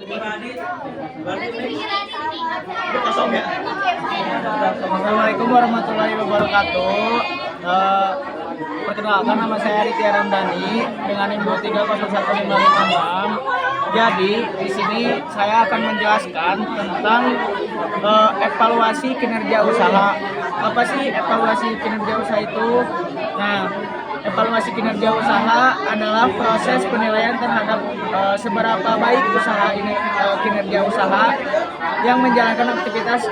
Assalamualaikum warahmatullahi wabarakatuh. Perkenalkan, nama saya Ritya Ramdhani dengan NIM 230156. Jadi di sini saya akan menjelaskan tentang evaluasi kinerja usaha. Apa sih evaluasi kinerja usaha itu? Nah, evaluasi kinerja usaha adalah proses penilaian terhadap seberapa baik usaha ini, kinerja usaha yang menjalankan aktivitas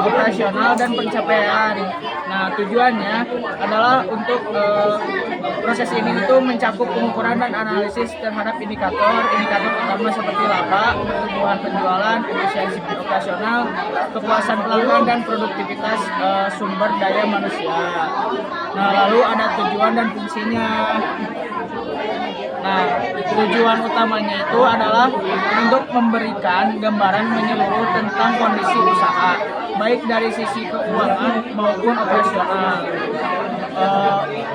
operasional dan pencapaian. Nah, tujuannya adalah untuk proses ini itu mencakup pengukuran dan analisis terhadap indikator utama seperti laba, pertumbuhan penjualan, efisiensi operasional, kepuasan pelanggan, dan produktivitas sumber daya manusia. Nah, lalu ada tujuan dan fungsinya. Nah, tujuan utamanya itu adalah untuk memberikan gambaran menyeluruh tentang kondisi usaha, baik dari sisi keuangan maupun operasional.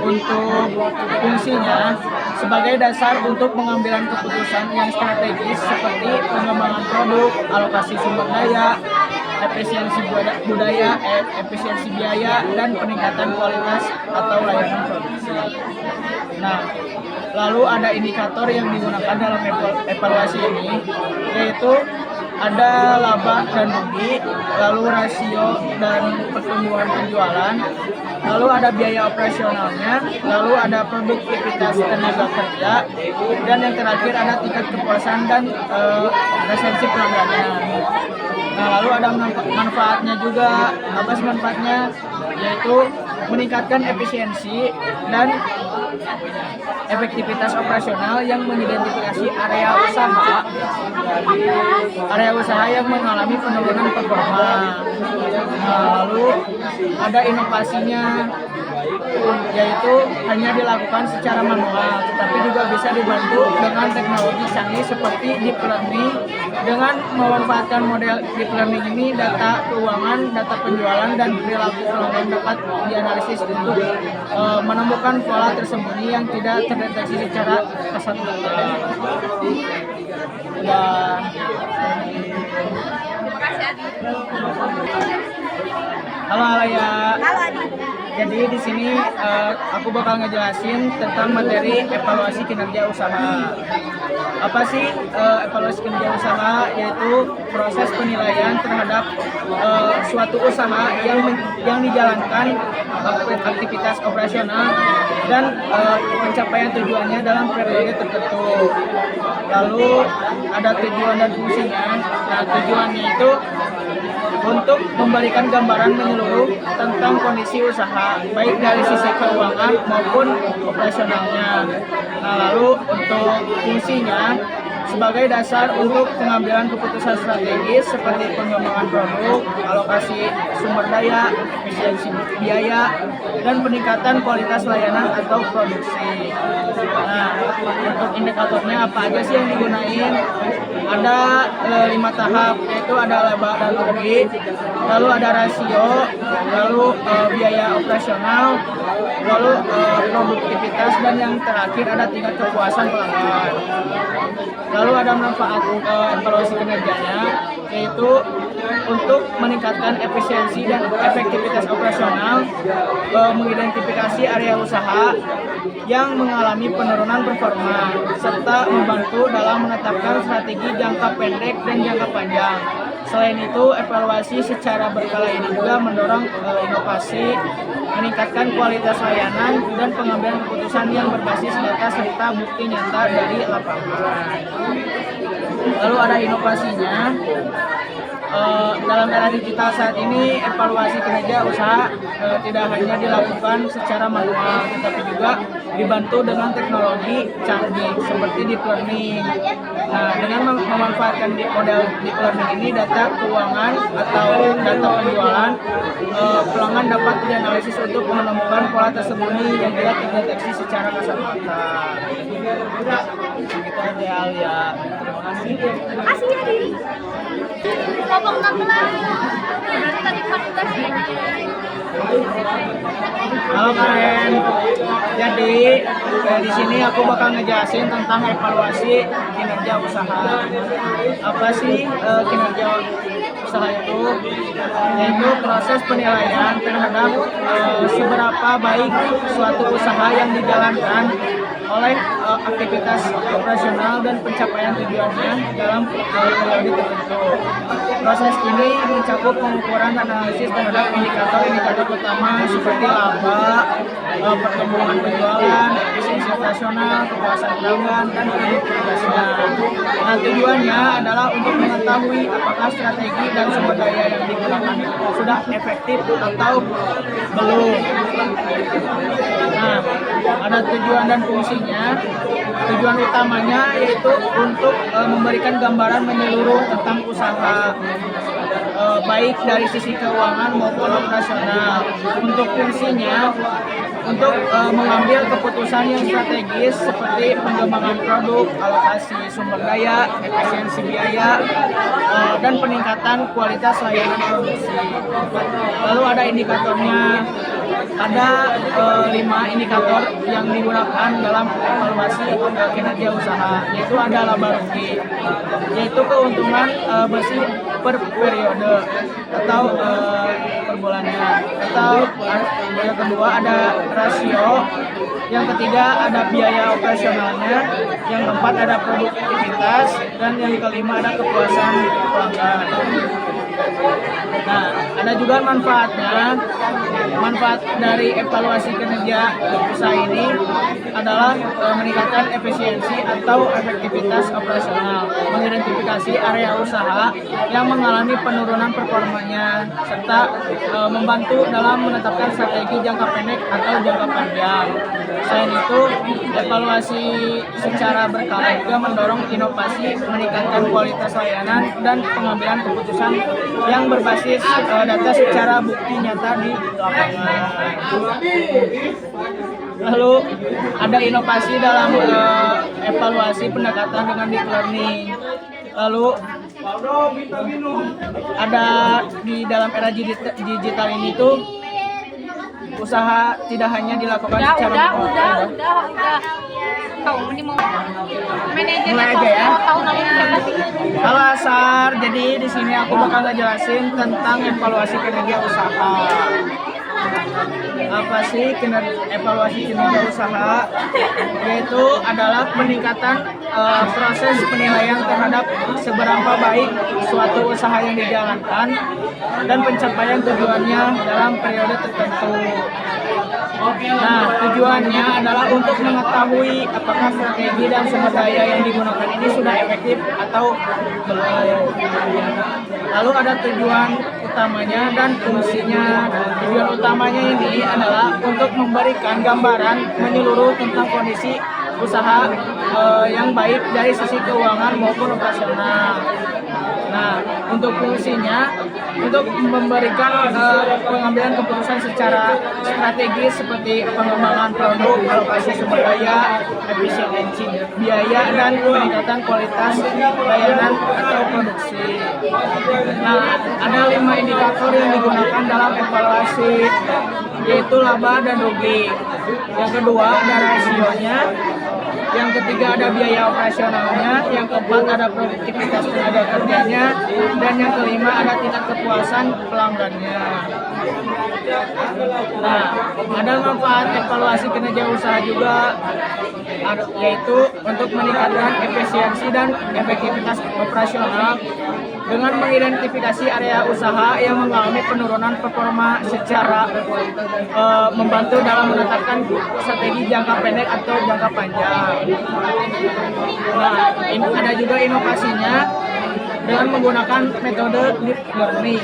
Untuk fungsinya sebagai dasar untuk pengambilan keputusan yang strategis seperti pengembangan produk, alokasi sumber daya, efisiensi efisiensi biaya, dan peningkatan kualitas atau layanan produksi. Nah, lalu ada indikator yang digunakan dalam evaluasi ini, yaitu ada laba dan rugi, lalu rasio dan pertumbuhan penjualan, lalu ada biaya operasionalnya, lalu ada produktivitas tenaga kerja, dan yang terakhir ada tingkat kepuasan dan resensi pelanggannya. Nah, lalu ada manfaatnya juga. Apa sih manfaatnya? Yaitu meningkatkan efisiensi dan efektivitas operasional yang mengidentifikasi area usaha yang mengalami penurunan performa. Nah, lalu ada inovasinya, yaitu hanya dilakukan secara manual, tetapi juga bisa dibantu dengan teknologi canggih seperti deep learning. Dengan memanfaatkan model deep learning ini, data keuangan, data penjualan, dan perilaku pelanggan dapat dianalisis untuk menemukan pola tersembunyi yang tidak terdeteksi secara kasat mata. Halo Alaya. Halo Adi. Jadi di sini aku bakal ngejelasin tentang materi evaluasi kinerja usaha. Apa sih evaluasi kinerja usaha? Yaitu proses penilaian terhadap suatu usaha yang dijalankan aktivitas operasional dan pencapaian tujuannya dalam periode tertentu. Lalu ada tujuan dan fungsinya. Nah, tujuannya itu untuk memberikan gambaran menyeluruh tentang kondisi usaha, baik dari sisi keuangan maupun operasionalnya. Nah, lalu untuk fungsinya sebagai dasar untuk pengambilan keputusan strategis seperti pengembangan produk, alokasi sumber daya, efisiensi biaya, dan peningkatan kualitas layanan atau produksi. Nah, untuk indikatornya apa aja sih yang digunain? Ada 5 tahap, yaitu ada laba dan rugi, lalu ada rasio, lalu biaya operasional, lalu produktivitas, dan yang terakhir ada tingkat kepuasan pelanggan. Lalu ada manfaat evaluasi kinerjanya, yaitu untuk meningkatkan efisiensi dan efektivitas operasional, mengidentifikasi area usaha yang mengalami penurunan performa, serta membantu dalam menetapkan strategi jangka pendek dan jangka panjang. Selain itu, evaluasi secara berkala ini juga mendorong inovasi, meningkatkan kualitas layanan, dan pengambilan keputusan yang berbasis data serta bukti nyata dari lapangan. Lalu ada inovasinya. Dalam era digital saat ini, evaluasi kinerja usaha tidak hanya dilakukan secara manual, tetapi juga dibantu dengan teknologi canggih seperti deep learning. Nah, dengan memanfaatkan model deep learning ini, data keuangan atau data penjualan pelanggan dapat dianalisis untuk menemukan pola tersembunyi yang tidak terdeteksi secara kasat mata. Begitu aja Alia. Terima kasih. Makasih ya, Di. Kelompok 16. Halo Karen. Jadi di sini aku bakal ngejelasin tentang evaluasi kinerja usaha. Apa sih kinerja usaha itu? Yaitu proses penilaian terhadap seberapa baik suatu usaha yang dijalankan oleh aktivitas operasional dan pencapaian tujuannya dalam periode tertentu. Proses ini mencakup pengukuran dan analisis terhadap indikator-indikator utama seperti laba, pertumbuhan penjualan, efisiensi operasional, kepuasan pelanggan, dan produktivitasnya. Nah, tujuannya adalah untuk mengetahui apakah strategi dan sumber daya yang digunakan sudah efektif atau belum. Nah, ada tujuan dan fungsinya. Tujuan utamanya yaitu untuk memberikan gambaran menyeluruh tentang usaha, baik dari sisi keuangan maupun operasional. Untuk fungsinya, untuk mengambil keputusan yang strategis seperti pengembangan produk, alokasi sumber daya, efisiensi biaya, dan peningkatan kualitas layanan produksi. Lalu ada indikatornya. Ada 5 indikator yang digunakan dalam evaluasi kinerja usaha, yaitu ada laba rugi, yaitu keuntungan bersih per periode atau per bulannya, atau yang kedua ada rasio, yang ketiga ada biaya operasionalnya, yang keempat ada produktivitas, dan yang kelima ada kepuasan pelanggan. Nah, ada juga manfaatnya. Manfaat dari evaluasi kinerja usaha ini adalah meningkatkan efisiensi atau efektivitas operasional, mengidentifikasi area usaha yang mengalami penurunan performanya, serta membantu dalam menetapkan strategi jangka pendek atau jangka panjang. Selain itu, evaluasi secara berkala juga mendorong inovasi, meningkatkan kualitas layanan, dan pengambilan keputusan yang berbasis data secara bukti nyata di lapangan. Lalu ada inovasi dalam evaluasi pendekatan dengan deep learning. Lalu ada di dalam era digital ini tuh usaha tidak hanya dilakukan secara udah. Kamu ini mau manajer mulai aja ya. Tahu namanya siapa sih? Halo Asar, jadi di sini aku bakal ngejelasin tentang evaluasi kinerja usaha. Apa sih evaluasi kinerja usaha? Yaitu adalah peningkatan proses penilaian terhadap seberapa baik suatu usaha yang dijalankan dan pencapaian tujuannya dalam periode tertentu. Nah, tujuannya adalah untuk mengetahui apakah strategi dan sumber daya yang digunakan ini sudah efektif atau belum. Lalu ada tujuan utamanya dan fungsinya. Tujuan utamanya ini adalah untuk memberikan gambaran menyeluruh tentang kondisi usaha yang baik dari sisi keuangan maupun operasional. Nah, untuk fungsinya, untuk memberikan pengambilan keputusan secara strategis seperti pengembangan produk, alokasi sumber daya, efisiensi biaya, dan peningkatan kualitas layanan atau produksi. Nah, ada 5 indikator yang digunakan dalam evaluasi, yaitu laba dan rugi. Yang kedua ada rasionya. Yang ketiga ada biaya operasionalnya, yang keempat ada produktivitas tenaga kerjanya, dan yang kelima ada tingkat kepuasan pelanggannya. Nah, ada manfaat evaluasi kinerja usaha juga, yaitu untuk meningkatkan efisiensi dan efektivitas operasional dengan mengidentifikasi area usaha yang mengalami penurunan performa secara membantu dalam menetapkan strategi jangka pendek atau jangka panjang. Nah, ada juga inovasinya dengan menggunakan metode deep learning.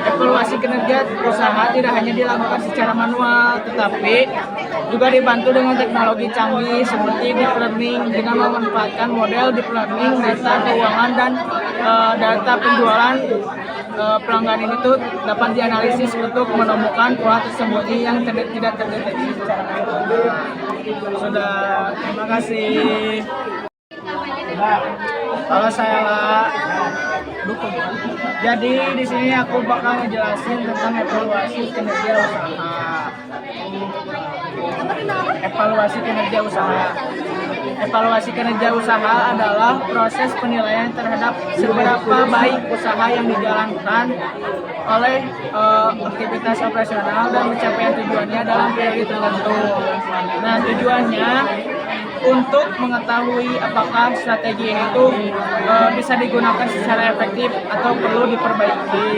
Evaluasi kinerja usaha tidak hanya dilakukan secara manual, tetapi juga dibantu dengan teknologi canggih seperti deep learning dengan memanfaatkan model deep learning, data keuangan, dan data penjualan pelanggan ini tuh dapat dianalisis untuk menemukan pola tersembunyi yang tidak terdeteksi. Sudah, terima kasih. Halo saya dukung. Jadi di sini aku bakal ngejelasin tentang evaluasi kinerja usaha. Evaluasi kinerja usaha. Evaluasi kinerja usaha adalah proses penilaian terhadap seberapa baik usaha yang dijalankan oleh aktivitas operasional dan pencapaian tujuannya dalam periode tertentu. Nah, tujuannya untuk mengetahui apakah strategi ini tuh bisa digunakan secara efektif atau perlu diperbaiki.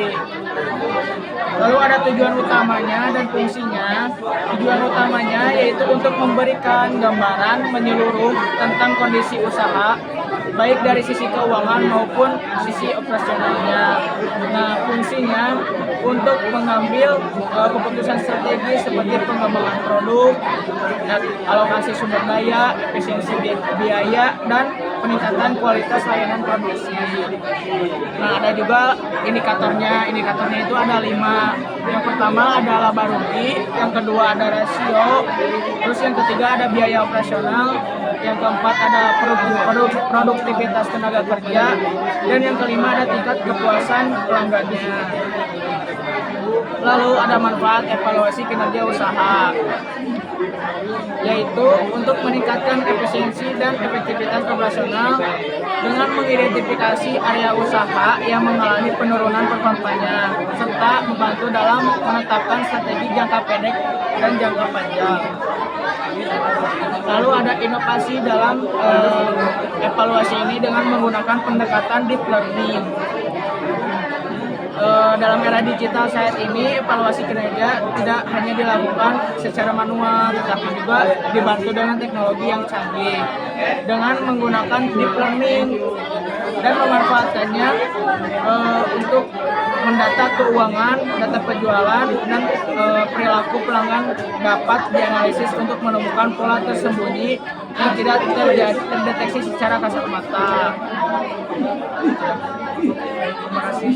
Lalu ada tujuan utamanya dan fungsinya. Tujuan utamanya yaitu untuk memberikan gambaran menyeluruh tentang kondisi usaha, baik dari sisi keuangan maupun sisi operasionalnya. Nah, fungsinya untuk mengambil keputusan strategi seperti pengembangan produk, alokasi sumber daya, efisiensi biaya, dan peningkatan kualitas layanan produksi. Nah, ada juga indikatornya. Indikatornya itu ada 5. Yang pertama ada laba rugi, yang kedua ada rasio, terus yang ketiga ada biaya operasional, yang keempat ada produktivitas tenaga kerja, dan yang kelima ada tingkat kepuasan pelanggannya. Lalu ada manfaat evaluasi kinerja usaha, yaitu untuk meningkatkan efisiensi dan efektivitas operasional dengan mengidentifikasi area usaha yang mengalami penurunan performanya, serta membantu dalam menetapkan strategi jangka pendek dan jangka panjang. Lalu ada inovasi dalam evaluasi ini dengan menggunakan pendekatan deep learning. Dalam era digital saat ini, evaluasi kinerja tidak hanya dilakukan secara manual, tetapi juga dibantu dengan teknologi yang canggih. Dengan menggunakan deep learning dan memanfaatkannya untuk mendata keuangan, data penjualan, dan perilaku pelanggan dapat dianalisis untuk menemukan pola tersembunyi yang tidak terdeteksi secara kasat mata. Terima kasih.